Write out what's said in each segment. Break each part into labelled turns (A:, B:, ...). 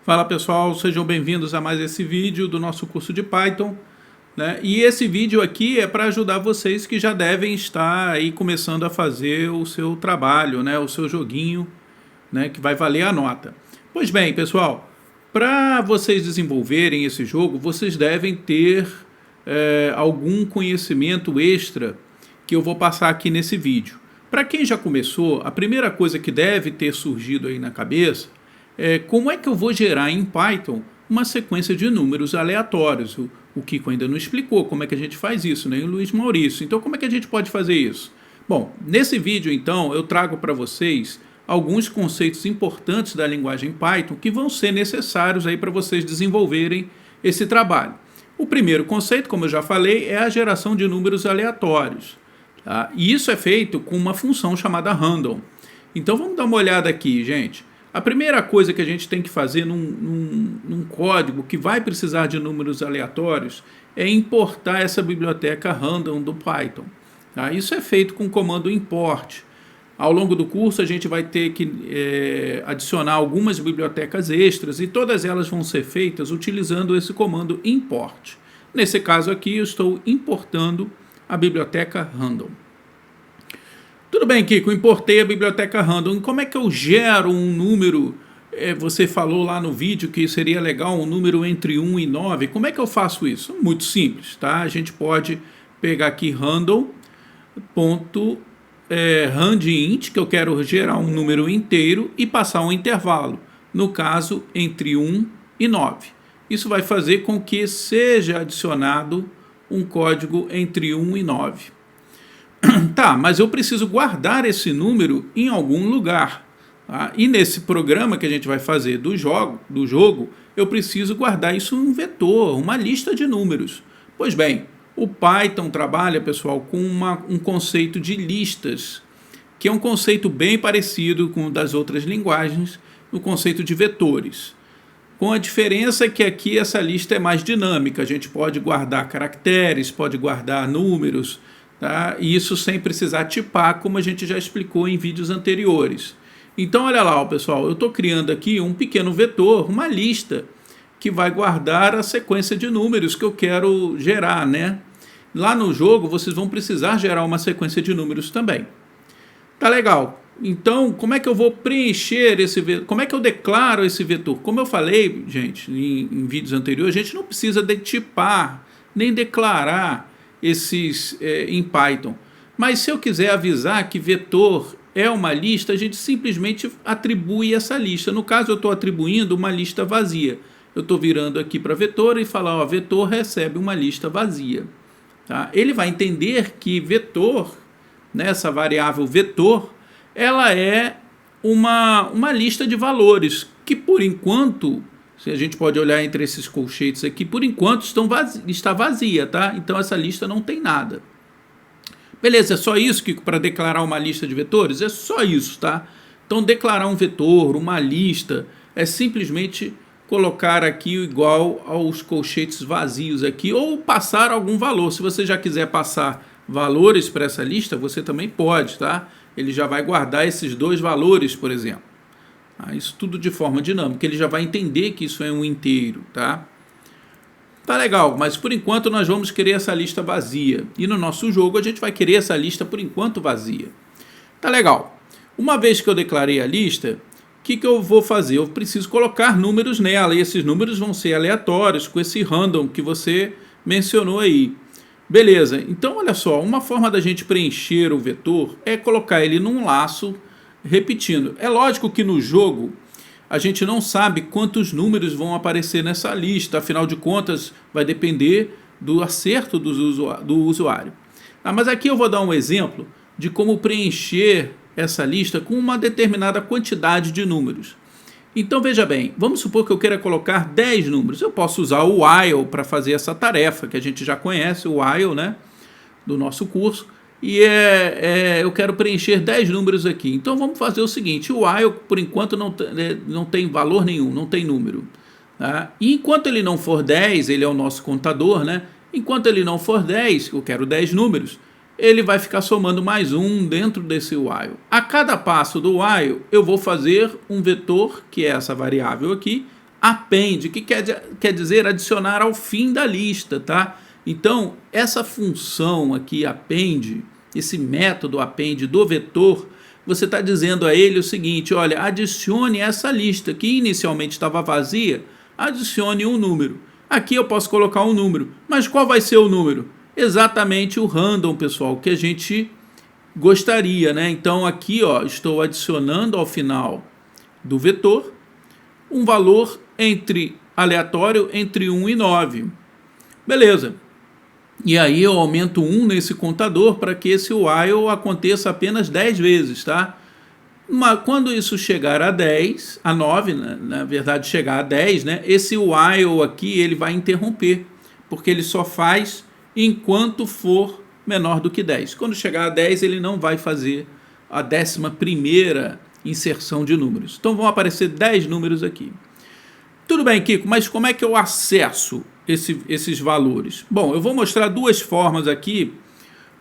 A: Fala pessoal, sejam bem-vindos a mais esse vídeo do nosso curso de Python, né? E esse vídeo aqui é para ajudar vocês que já devem estar aí começando a fazer o seu trabalho, né? O seu joguinho, né? Que vai valer a nota. Pois bem, pessoal, para vocês desenvolverem esse jogo, vocês devem ter algum conhecimento extra que eu vou passar aqui nesse vídeo. Para quem já começou, a primeira coisa que deve ter surgido aí na cabeça como é que eu vou gerar em Python uma sequência de números aleatórios. O Kiko ainda não explicou como é que a gente faz isso, nem o Luiz Maurício. Então, como é que a gente pode fazer isso? Bom, nesse vídeo, então, eu trago para vocês alguns conceitos importantes da linguagem Python que vão ser necessários aí para vocês desenvolverem esse trabalho. O primeiro conceito, como eu já falei, é a geração de números aleatórios. Tá? E isso é feito com uma função chamada random. Então, vamos dar uma olhada aqui, gente. A primeira coisa que a gente tem que fazer num código que vai precisar de números aleatórios é importar essa biblioteca random do Python. Tá? Isso é feito com o comando import. Ao longo do curso a gente vai ter que adicionar algumas bibliotecas extras e todas elas vão ser feitas utilizando esse comando import. Nesse caso aqui eu estou importando a biblioteca random. Tudo bem, Kiko, importei a biblioteca random. Como é que eu gero um número? Você falou lá no vídeo que seria legal um número entre 1 e 9. Como é que eu faço isso? Muito simples, tá? A gente pode pegar aqui random.randint, que eu quero gerar um número inteiro e passar um intervalo. No caso, entre 1 e 9. Isso vai fazer com que seja adicionado um código entre 1 e 9. Tá, mas eu preciso guardar esse número em algum lugar. Tá? E nesse programa que a gente vai fazer do jogo, eu preciso guardar isso em um vetor, uma lista de números. Pois bem, o Python trabalha, pessoal, com um conceito de listas, que é um conceito bem parecido com o das outras linguagens, o conceito de vetores. Com a diferença que aqui essa lista é mais dinâmica, a gente pode guardar caracteres, pode guardar números, tá? E isso sem precisar tipar, como a gente já explicou em vídeos anteriores. Então, olha lá, pessoal, eu estou criando aqui um pequeno vetor, uma lista, que vai guardar a sequência de números que eu quero gerar, né? Lá no jogo, vocês vão precisar gerar uma sequência de números também. Tá legal. Então, como é que eu vou preencher esse vetor? Como é que eu declaro esse vetor? Como eu falei, gente, em vídeos anteriores, a gente não precisa de tipar, nem declarar esses em Python. Mas se eu quiser avisar que vetor é uma lista, a gente simplesmente atribui essa lista. No caso, eu estou atribuindo uma lista vazia. Eu estou virando aqui para vetor e falar, ó, vetor recebe uma lista vazia. Tá? Ele vai entender que vetor, né, essa variável vetor, ela é uma lista de valores que, por enquanto, se a gente pode olhar entre esses colchetes aqui, por enquanto está vazia, tá? Então essa lista não tem nada. Beleza, é só isso, Kiko, para declarar uma lista de vetores? É só isso, tá? Então declarar um vetor, uma lista, é simplesmente colocar aqui igual aos colchetes vazios aqui, ou passar algum valor. Se você já quiser passar valores para essa lista, você também pode, tá? Ele já vai guardar esses dois valores, por exemplo. Isso tudo de forma dinâmica, ele já vai entender que isso é um inteiro, tá? Tá legal, mas por enquanto nós vamos querer essa lista vazia. E no nosso jogo a gente vai querer essa lista por enquanto vazia. Tá legal. Uma vez que eu declarei a lista, o que eu vou fazer? Eu preciso colocar números nela, e esses números vão ser aleatórios, com esse random que você mencionou aí. Beleza, então olha só, uma forma da gente preencher o vetor é colocar ele num laço repetindo. É lógico que no jogo a gente não sabe quantos números vão aparecer nessa lista, afinal de contas vai depender do acerto do usuário. Mas aqui eu vou dar um exemplo de como preencher essa lista com uma determinada quantidade de números. Então veja bem, vamos supor que eu queira colocar 10 números. Eu posso usar o while para fazer essa tarefa, que a gente já conhece, o while, né, do nosso curso. E eu quero preencher 10 números aqui. Então vamos fazer o seguinte, o while por enquanto não tem valor nenhum, não tem número. Tá? E enquanto ele não for 10, ele é o nosso contador, né? Enquanto ele não for 10, eu quero 10 números, ele vai ficar somando mais um dentro desse while. A cada passo do while, eu vou fazer um vetor, que é essa variável aqui, append, que quer dizer adicionar ao fim da lista, tá? Então, essa função aqui, append, esse método append do vetor, você está dizendo a ele o seguinte, olha, adicione essa lista que inicialmente estava vazia, adicione um número. Aqui eu posso colocar um número, mas qual vai ser o número? Exatamente o random, pessoal, que a gente gostaria, né? Então aqui, ó, estou adicionando ao final do vetor um valor aleatório entre 1 e 9. Beleza. E aí eu aumento 1 nesse contador para que esse while aconteça apenas 10 vezes, tá? Quando isso chegar a 10, a 9, na verdade chegar a 10, né? Esse while aqui ele vai interromper, porque ele só faz enquanto for menor do que 10. Quando chegar a 10, ele não vai fazer a 11ª inserção de números. Então vão aparecer 10 números aqui. Tudo bem, Kiko, mas como é que eu acesso esses valores? Bom, eu vou mostrar duas formas aqui,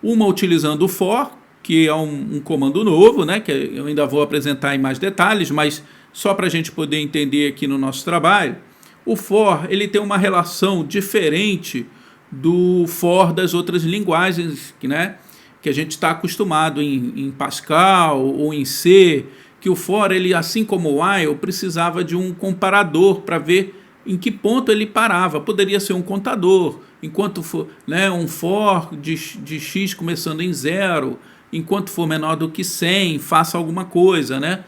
A: uma utilizando o for, que é um comando novo, né, que eu ainda vou apresentar em mais detalhes, mas só para a gente poder entender aqui no nosso trabalho. O for ele tem uma relação diferente do for das outras linguagens, né, que a gente está acostumado em Pascal ou em C, que o for, ele, assim como o while, precisava de um comparador para ver em que ponto ele parava. Poderia ser um contador, enquanto for, né, um for de x começando em 0, enquanto for menor do que 100, faça alguma coisa, né?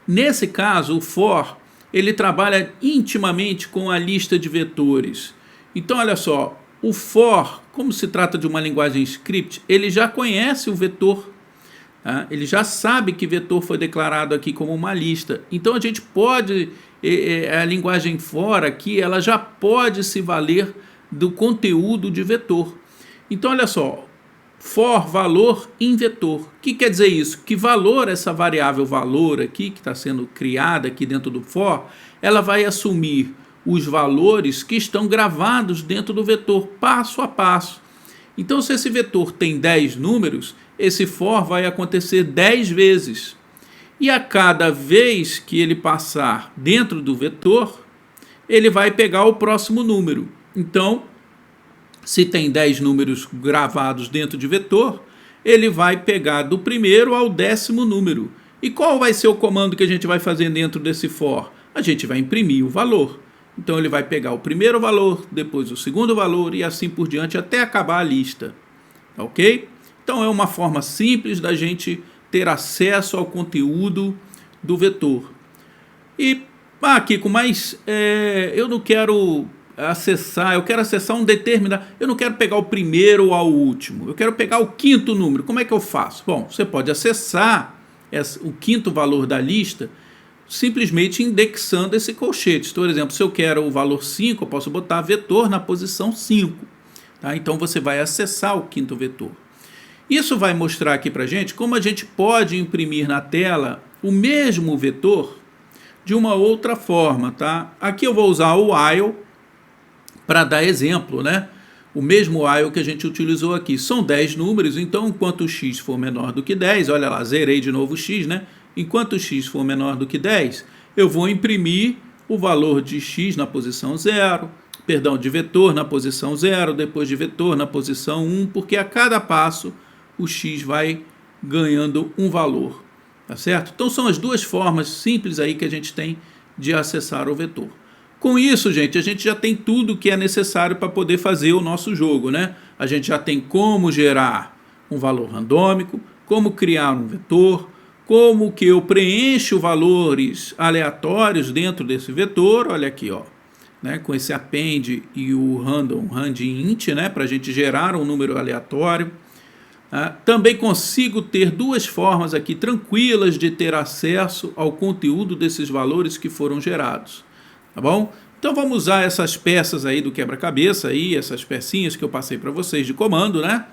A: Nesse caso, o for, ele trabalha intimamente com a lista de vetores. Então, olha só, o for, como se trata de uma linguagem script, ele já conhece o vetor. Ele já sabe que vetor foi declarado aqui como uma lista. Então a gente pode, a linguagem for aqui, ela já pode se valer do conteúdo de vetor. Então olha só, for valor em vetor. O que quer dizer isso? Que valor, essa variável valor aqui, que está sendo criada aqui dentro do for, ela vai assumir os valores que estão gravados dentro do vetor, passo a passo. Então se esse vetor tem 10 números, esse for vai acontecer 10 vezes. E a cada vez que ele passar dentro do vetor, ele vai pegar o próximo número. Então, se tem 10 números gravados dentro de vetor, ele vai pegar do primeiro ao 10º número. E qual vai ser o comando que a gente vai fazer dentro desse for? A gente vai imprimir o valor. Então ele vai pegar o primeiro valor, depois o segundo valor e assim por diante até acabar a lista. Ok? Então é uma forma simples da gente ter acesso ao conteúdo do vetor. E, Kiko, mas eu não quero acessar, eu quero acessar um determinado, eu não quero pegar o primeiro ao último, eu quero pegar o 5º número, como é que eu faço? Bom, você pode acessar o 5º valor da lista simplesmente indexando esse colchete. Por exemplo, se eu quero o valor 5, eu posso botar vetor na posição 5. Tá? Então você vai acessar o 5º vetor. Isso vai mostrar aqui para a gente como a gente pode imprimir na tela o mesmo vetor de uma outra forma. Tá? Aqui eu vou usar o while para dar exemplo, né? O mesmo while que a gente utilizou aqui. São 10 números, então enquanto o x for menor do que 10, olha lá, zerei de novo o x, né? Enquanto o x for menor do que 10, eu vou imprimir o valor de x na posição 0, de vetor na posição 0, depois de vetor na posição 1, porque a cada passo o x vai ganhando um valor, tá certo? Então são as duas formas simples aí que a gente tem de acessar o vetor. Com isso, gente, a gente já tem tudo que é necessário para poder fazer o nosso jogo, né? A gente já tem como gerar um valor randômico, como criar um vetor, como que eu preencho valores aleatórios dentro desse vetor, olha aqui, ó, né, com esse append e o randint, né, para a gente gerar um número aleatório. Também consigo ter duas formas aqui tranquilas de ter acesso ao conteúdo desses valores que foram gerados, tá bom? Então vamos usar essas peças aí do quebra-cabeça, aí, essas pecinhas que eu passei para vocês de comando, né,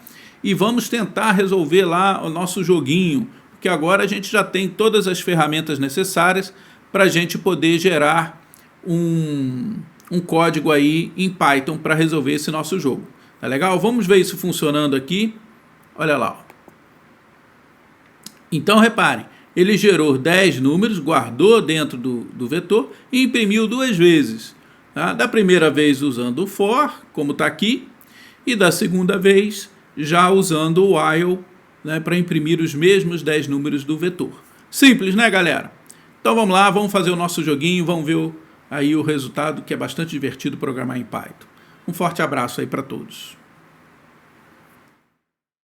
A: e vamos tentar resolver lá o nosso joguinho, que agora a gente já tem todas as ferramentas necessárias para a gente poder gerar um código aí em Python para resolver esse nosso jogo. Tá legal? Vamos ver isso funcionando aqui. Olha lá. Então reparem, Ele gerou 10 números, guardou dentro do vetor e imprimiu 2 vezes. Tá? Da primeira vez usando o for, como está aqui, e da segunda vez já usando o while, né, para imprimir os mesmos 10 números do vetor. Simples, né, galera? Então vamos lá, vamos fazer o nosso joguinho, vamos ver aí o resultado, que é bastante divertido programar em Python. Um forte abraço aí para todos.